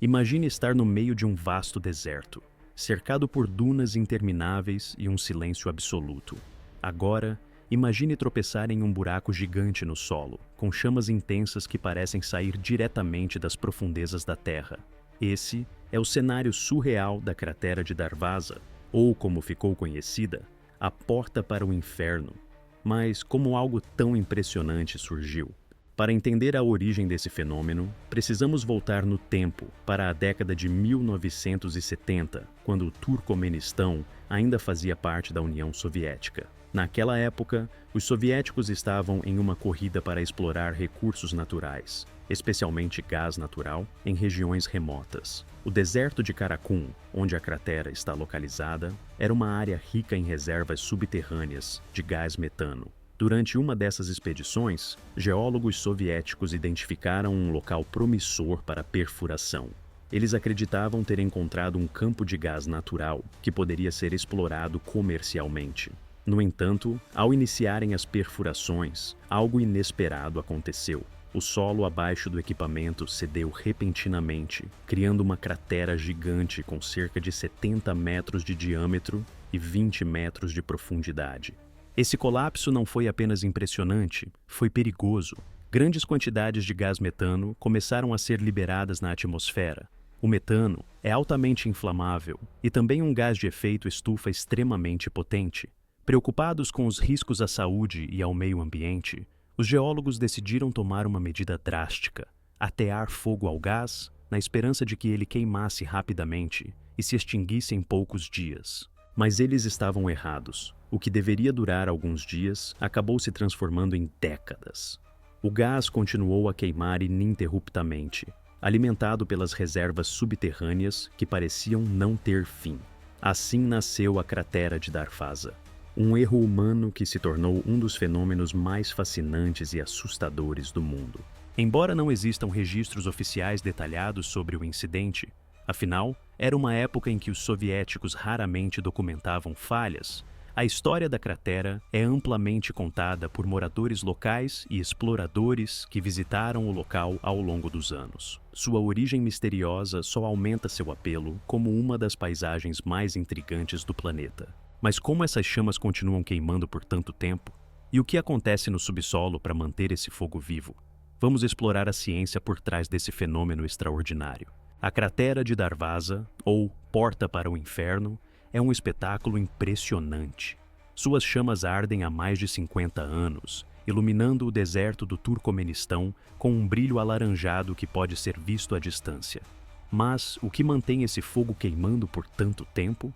Imagine estar no meio de um vasto deserto, cercado por dunas intermináveis e um silêncio absoluto. Agora, imagine tropeçar em um buraco gigante no solo, com chamas intensas que parecem sair diretamente das profundezas da Terra. Esse é o cenário surreal da cratera de Darvaza, ou como ficou conhecida, a porta para o inferno. Mas como algo tão impressionante surgiu? Para entender a origem desse fenômeno, precisamos voltar no tempo para a década de 1970, quando o Turcomenistão ainda fazia parte da União Soviética. Naquela época, os soviéticos estavam em uma corrida para explorar recursos naturais, especialmente gás natural, em regiões remotas. O deserto de Karakum, onde a cratera está localizada, era uma área rica em reservas subterrâneas de gás metano. Durante uma dessas expedições, geólogos soviéticos identificaram um local promissor para perfuração. Eles acreditavam ter encontrado um campo de gás natural que poderia ser explorado comercialmente. No entanto, ao iniciarem as perfurações, algo inesperado aconteceu. O solo abaixo do equipamento cedeu repentinamente, criando uma cratera gigante com cerca de 70 metros de diâmetro e 20 metros de profundidade. Esse colapso não foi apenas impressionante, foi perigoso. Grandes quantidades de gás metano começaram a ser liberadas na atmosfera. O metano é altamente inflamável e também um gás de efeito estufa extremamente potente. Preocupados com os riscos à saúde e ao meio ambiente, os geólogos decidiram tomar uma medida drástica: atear fogo ao gás, na esperança de que ele queimasse rapidamente e se extinguisse em poucos dias. Mas eles estavam errados. O que deveria durar alguns dias acabou se transformando em décadas. O gás continuou a queimar ininterruptamente, alimentado pelas reservas subterrâneas que pareciam não ter fim. Assim nasceu a cratera de Darvaza, um erro humano que se tornou um dos fenômenos mais fascinantes e assustadores do mundo. Embora não existam registros oficiais detalhados sobre o incidente, afinal, era uma época em que os soviéticos raramente documentavam falhas, a história da cratera é amplamente contada por moradores locais e exploradores que visitaram o local ao longo dos anos. Sua origem misteriosa só aumenta seu apelo como uma das paisagens mais intrigantes do planeta. Mas como essas chamas continuam queimando por tanto tempo? E o que acontece no subsolo para manter esse fogo vivo? Vamos explorar a ciência por trás desse fenômeno extraordinário. A cratera de Darvaza, ou Porta para o Inferno, é um espetáculo impressionante. Suas chamas ardem há mais de 50 anos, iluminando o deserto do Turcomenistão com um brilho alaranjado que pode ser visto à distância. Mas o que mantém esse fogo queimando por tanto tempo?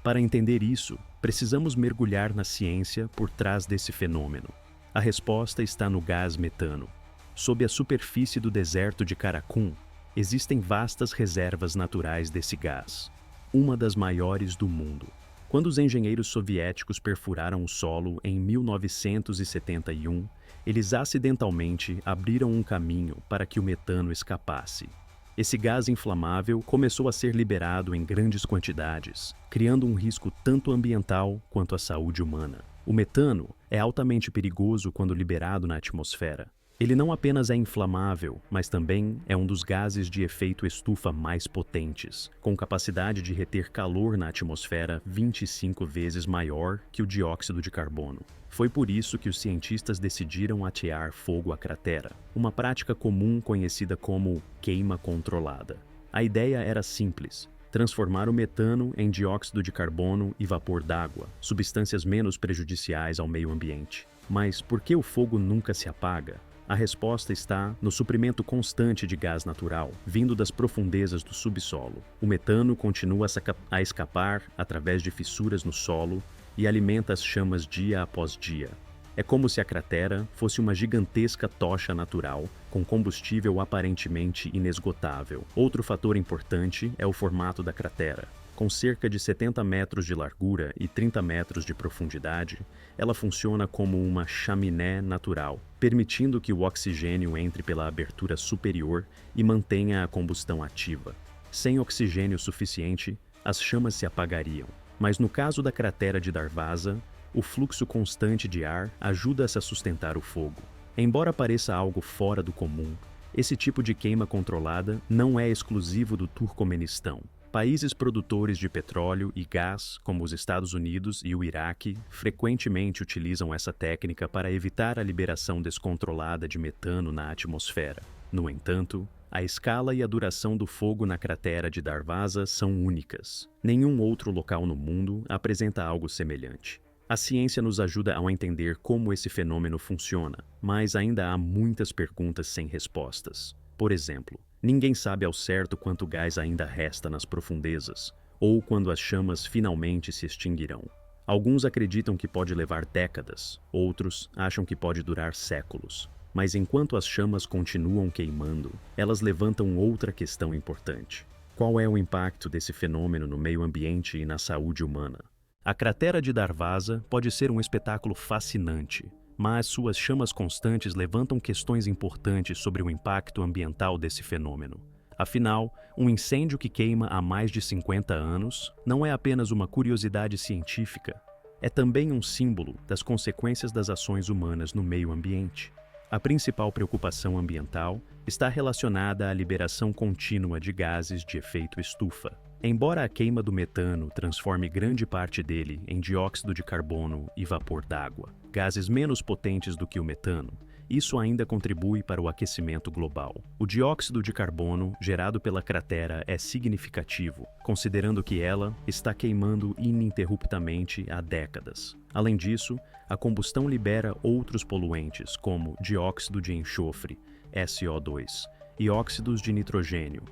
Para entender isso, precisamos mergulhar na ciência por trás desse fenômeno. A resposta está no gás metano. Sob a superfície do deserto de Karakum, existem vastas reservas naturais desse gás, uma das maiores do mundo. Quando os engenheiros soviéticos perfuraram o solo em 1971, eles acidentalmente abriram um caminho para que o metano escapasse. Esse gás inflamável começou a ser liberado em grandes quantidades, criando um risco tanto ambiental quanto à saúde humana. O metano é altamente perigoso quando liberado na atmosfera. Ele não apenas é inflamável, mas também é um dos gases de efeito estufa mais potentes, com capacidade de reter calor na atmosfera 25 vezes maior que o dióxido de carbono. Foi por isso que os cientistas decidiram atear fogo à cratera, uma prática comum conhecida como queima controlada. A ideia era simples: transformar o metano em dióxido de carbono e vapor d'água, substâncias menos prejudiciais ao meio ambiente. Mas por que o fogo nunca se apaga? A resposta está no suprimento constante de gás natural, vindo das profundezas do subsolo. O metano continua a escapar através de fissuras no solo e alimenta as chamas dia após dia. É como se a cratera fosse uma gigantesca tocha natural, com combustível aparentemente inesgotável. Outro fator importante é o formato da cratera. Com cerca de 70 metros de largura e 30 metros de profundidade, ela funciona como uma chaminé natural, permitindo que o oxigênio entre pela abertura superior e mantenha a combustão ativa. Sem oxigênio suficiente, as chamas se apagariam. Mas no caso da cratera de Darvaza, o fluxo constante de ar ajuda a sustentar o fogo. Embora pareça algo fora do comum, Esse tipo de queima controlada não é exclusivo do Turcomenistão. Países produtores de petróleo e gás, como os Estados Unidos e o Iraque, frequentemente utilizam essa técnica para evitar a liberação descontrolada de metano na atmosfera. No entanto, a escala e a duração do fogo na cratera de Darvaza são únicas. Nenhum outro local no mundo apresenta algo semelhante. A ciência nos ajuda a entender como esse fenômeno funciona, mas ainda há muitas perguntas sem respostas. Por exemplo, ninguém sabe ao certo quanto gás ainda resta nas profundezas, ou quando as chamas finalmente se extinguirão. Alguns acreditam que pode levar décadas, outros acham que pode durar séculos. Mas enquanto as chamas continuam queimando, elas levantam outra questão importante. Qual é o impacto desse fenômeno no meio ambiente e na saúde humana? A cratera de Darvaza pode ser um espetáculo fascinante, mas suas chamas constantes levantam questões importantes sobre o impacto ambiental desse fenômeno. Afinal, um incêndio que queima há mais de 50 anos não é apenas uma curiosidade científica, é também um símbolo das consequências das ações humanas no meio ambiente. A principal preocupação ambiental está relacionada à liberação contínua de gases de efeito estufa. Embora a queima do metano transforme grande parte dele em dióxido de carbono e vapor d'água, gases menos potentes do que o metano, isso ainda contribui para o aquecimento global. O dióxido de carbono gerado pela cratera é significativo, considerando que ela está queimando ininterruptamente há décadas. Além disso, a combustão libera outros poluentes, como dióxido de enxofre, SO2, e óxidos de nitrogênio,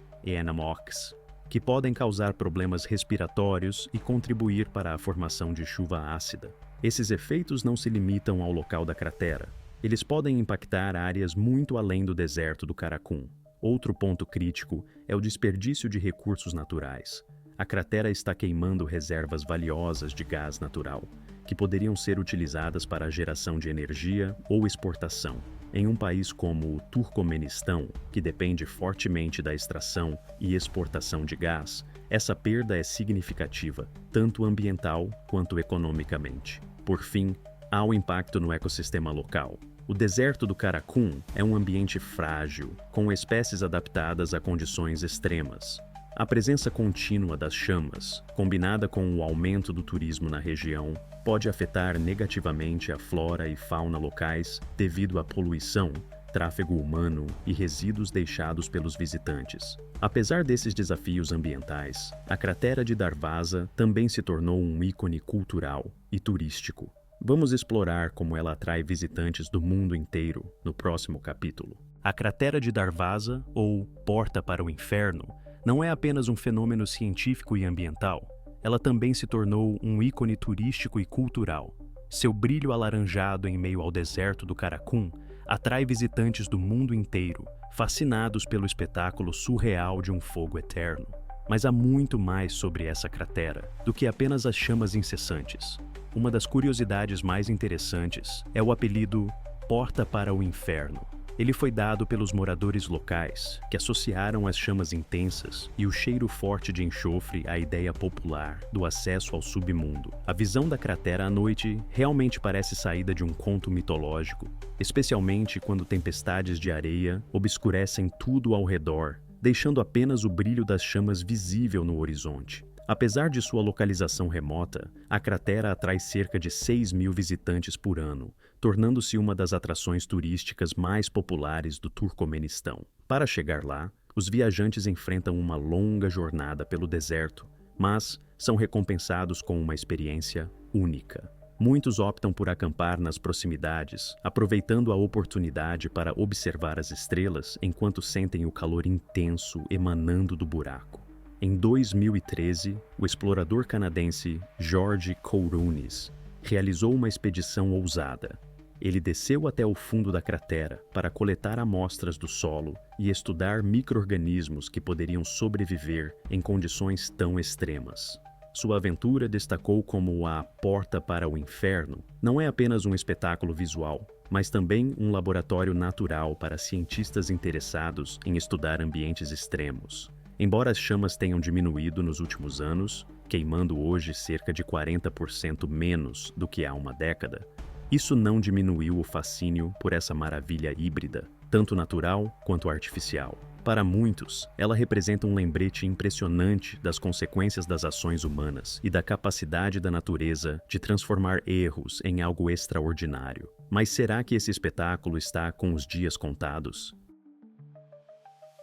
NOx, que podem causar problemas respiratórios e contribuir para a formação de chuva ácida. Esses efeitos não se limitam ao local da cratera. Eles podem impactar áreas muito além do deserto do Karakum. Outro ponto crítico é o desperdício de recursos naturais. A cratera está queimando reservas valiosas de gás natural, que poderiam ser utilizadas para a geração de energia ou exportação. Em um país como o Turcomenistão, que depende fortemente da extração e exportação de gás, essa perda é significativa, tanto ambiental quanto economicamente. Por fim, há o impacto no ecossistema local. O deserto do Karakum é um ambiente frágil, com espécies adaptadas a condições extremas. A presença contínua das chamas, combinada com o aumento do turismo na região, pode afetar negativamente a flora e fauna locais devido à poluição, tráfego humano e resíduos deixados pelos visitantes. Apesar desses desafios ambientais, a cratera de Darvaza também se tornou um ícone cultural e turístico. Vamos explorar como ela atrai visitantes do mundo inteiro no próximo capítulo. A cratera de Darvaza, ou Porta para o Inferno, não é apenas um fenômeno científico e ambiental, ela também se tornou um ícone turístico e cultural. Seu brilho alaranjado em meio ao deserto do Karakum atrai visitantes do mundo inteiro, fascinados pelo espetáculo surreal de um fogo eterno. Mas há muito mais sobre essa cratera do que apenas as chamas incessantes. Uma das curiosidades mais interessantes é o apelido Porta para o Inferno. Ele foi dado pelos moradores locais, que associaram as chamas intensas e o cheiro forte de enxofre à ideia popular do acesso ao submundo. A visão da cratera à noite realmente parece saída de um conto mitológico, especialmente quando tempestades de areia obscurecem tudo ao redor, deixando apenas o brilho das chamas visível no horizonte. Apesar de sua localização remota, a cratera atrai cerca de 6.000 visitantes por ano, tornando-se uma das atrações turísticas mais populares do Turcomenistão. Para chegar lá, os viajantes enfrentam uma longa jornada pelo deserto, mas são recompensados com uma experiência única. Muitos optam por acampar nas proximidades, aproveitando a oportunidade para observar as estrelas enquanto sentem o calor intenso emanando do buraco. Em 2013, o explorador canadense George Kourounis realizou uma expedição ousada. Ele desceu até o fundo da cratera para coletar amostras do solo e estudar micro-organismos que poderiam sobreviver em condições tão extremas. Sua aventura destacou como a Porta para o Inferno não é apenas um espetáculo visual, mas também um laboratório natural para cientistas interessados em estudar ambientes extremos. Embora as chamas tenham diminuído nos últimos anos, queimando hoje cerca de 40% menos do que há uma década, isso não diminuiu o fascínio por essa maravilha híbrida. tanto natural quanto artificial. Para muitos, ela representa um lembrete impressionante das consequências das ações humanas e da capacidade da natureza de transformar erros em algo extraordinário. Mas será que esse espetáculo está com os dias contados?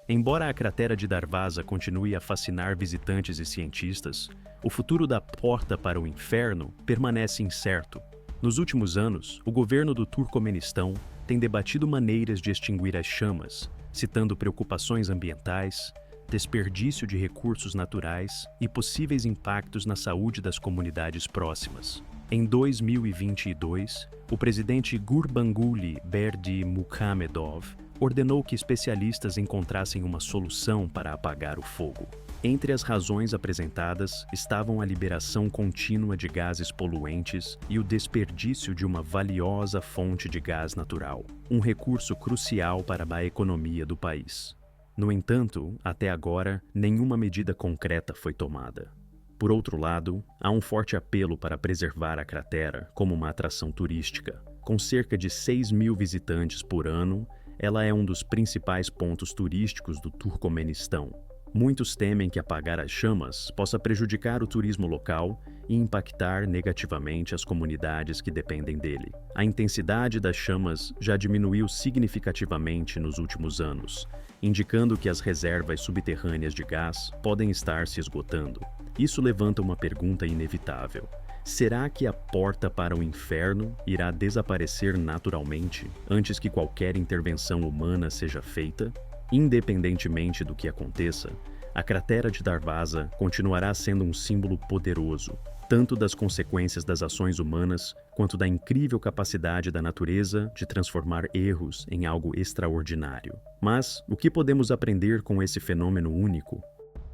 Embora a cratera de Darvaza continue a fascinar visitantes e cientistas, o futuro da Porta para o Inferno permanece incerto. Nos últimos anos, o governo do Turcomenistão tem debatido maneiras de extinguir as chamas, citando preocupações ambientais, desperdício de recursos naturais e possíveis impactos na saúde das comunidades próximas. Em 2022, o presidente Gurbanguly Berdimuhamedov ordenou que especialistas encontrassem uma solução para apagar o fogo. Entre as razões apresentadas estavam a liberação contínua de gases poluentes e o desperdício de uma valiosa fonte de gás natural, um recurso crucial para a economia do país. No entanto, até agora, nenhuma medida concreta foi tomada. Por outro lado, há um forte apelo para preservar a cratera como uma atração turística. Com cerca de 6.000 visitantes por ano, ela é um dos principais pontos turísticos do Turcomenistão. Muitos temem que apagar as chamas possa prejudicar o turismo local e impactar negativamente as comunidades que dependem dele. A intensidade das chamas já diminuiu significativamente nos últimos anos, indicando que as reservas subterrâneas de gás podem estar se esgotando. Isso levanta uma pergunta inevitável. Será que a porta para o inferno irá desaparecer naturalmente antes que qualquer intervenção humana seja feita? Independentemente do que aconteça, a cratera de Darvaza continuará sendo um símbolo poderoso, tanto das consequências das ações humanas quanto da incrível capacidade da natureza de transformar erros em algo extraordinário. Mas o que podemos aprender com esse fenômeno único?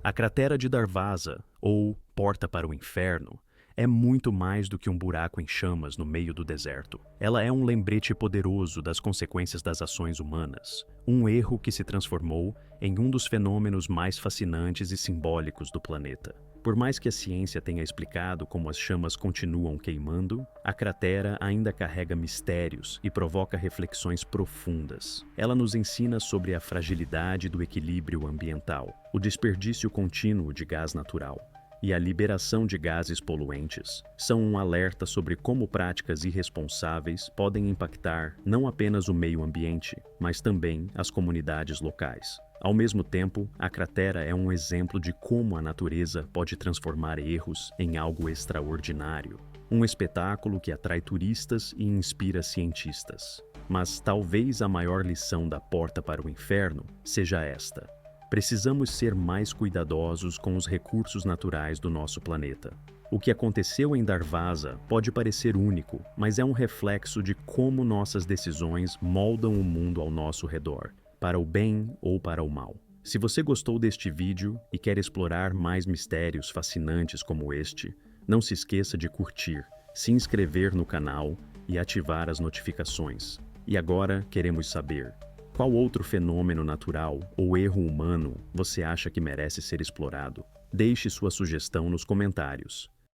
A cratera de Darvaza, ou Porta para o Inferno, é muito mais do que um buraco em chamas no meio do deserto. Ela é um lembrete poderoso das consequências das ações humanas, um erro que se transformou em um dos fenômenos mais fascinantes e simbólicos do planeta. Por mais que a ciência tenha explicado como as chamas continuam queimando, a cratera ainda carrega mistérios e provoca reflexões profundas. Ela nos ensina sobre a fragilidade do equilíbrio ambiental, o desperdício contínuo de gás natural e a liberação de gases poluentes são um alerta sobre como práticas irresponsáveis podem impactar não apenas o meio ambiente, mas também as comunidades locais. Ao mesmo tempo, a cratera é um exemplo de como a natureza pode transformar erros em algo extraordinário. Um espetáculo que atrai turistas e inspira cientistas. Mas talvez a maior lição da Porta para o Inferno seja esta: precisamos ser mais cuidadosos com os recursos naturais do nosso planeta. O que aconteceu em Darvaza pode parecer único, mas é um reflexo de como nossas decisões moldam o mundo ao nosso redor, para o bem ou para o mal. Se você gostou deste vídeo e quer explorar mais mistérios fascinantes como este, não se esqueça de curtir, se inscrever no canal e ativar as notificações. E agora queremos saber: qual outro fenômeno natural ou erro humano você acha que merece ser explorado? Deixe sua sugestão nos comentários.